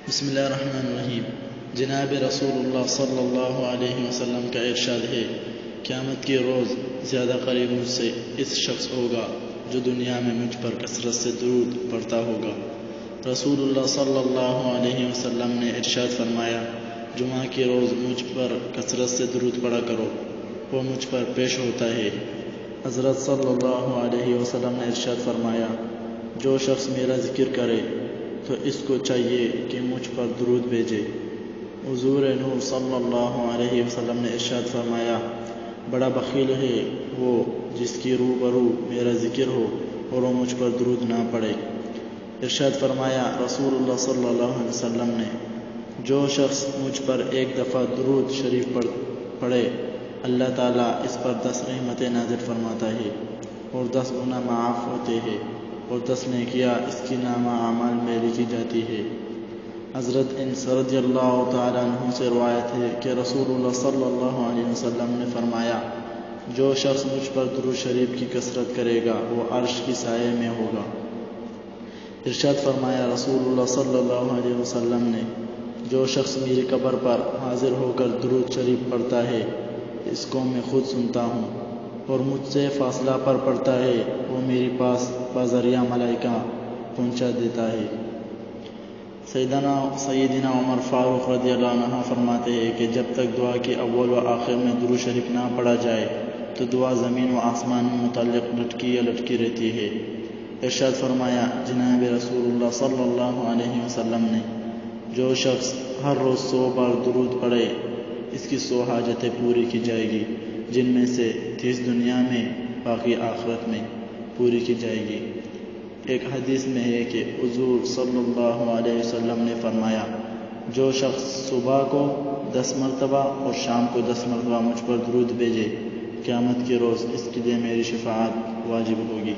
بسم اللہ الرحمن الرحیم۔ جناب رسول اللہ صلی اللہ علیہ وسلم کا ارشاد ہے، قیامت کے روز زیادہ قریب مجھ سے اس شخص ہوگا جو دنیا میں مجھ پر کثرت سے درود پڑھتا ہوگا۔ رسول اللہ صلی اللہ علیہ وسلم نے ارشاد فرمایا، جمعہ کے روز مجھ پر کثرت سے درود پڑھا کرو، وہ مجھ پر پیش ہوتا ہے۔ حضرت صلی اللہ علیہ وسلم نے ارشاد فرمایا، جو شخص میرا ذکر کرے تو اس کو چاہیے کہ مجھ پر درود بھیجے۔ حضور نور صلی اللہ علیہ وسلم نے ارشاد فرمایا، بڑا بخیل ہے وہ جس کی روبرو میرا ذکر ہو اور وہ مجھ پر درود نہ پڑھے۔ ارشاد فرمایا رسول اللہ صلی اللہ علیہ وسلم نے، جو شخص مجھ پر ایک دفعہ درود شریف پڑھے، اللہ تعالیٰ اس پر 10 رحمتیں نازل فرماتا ہے اور 10 گناہ معاف ہوتے ہیں اور 10 نیکیاں اس کی نامہ اعمال میں لکھی جاتی ہے۔ حضرت انس رضی اللہ تعالیٰ عنہ سے روایت ہے کہ رسول اللہ صلی اللہ علیہ وسلم نے فرمایا، جو شخص مجھ پر درود شریف کی کثرت کرے گا وہ عرش کی سائے میں ہوگا۔ ارشاد فرمایا رسول اللہ صلی اللہ علیہ وسلم نے، جو شخص میری قبر پر حاضر ہو کر درود شریف پڑھتا ہے، اس کو میں خود سنتا ہوں اور مجھ سے فاصلہ پر پڑتا ہے، وہ میرے پاس بذریعہ ملائکہ پہنچا دیتا ہے۔ سیدنا عمر فاروق رضی اللہ عنہ فرماتے ہیں کہ جب تک دعا کے اول و آخر میں درود شریف نہ پڑھا جائے تو دعا زمین و آسمان میں متعلق لٹکی رہتی ہے۔ ارشاد فرمایا جناب رسول اللہ صلی اللہ علیہ وسلم نے، جو شخص ہر روز 100 بار درود پڑھے، اس کی 100 حاجتیں پوری کی جائے گی، جن میں سے 30 دنیا میں باقی آخرت میں پوری کی جائے گی۔ ایک حدیث میں ہے کہ حضور صلی اللہ علیہ وسلم نے فرمایا، جو شخص صبح کو 10 مرتبہ اور شام کو 10 مرتبہ مجھ پر درود بھیجے، قیامت کے روز اس کے لیے میری شفاعت واجب ہوگی۔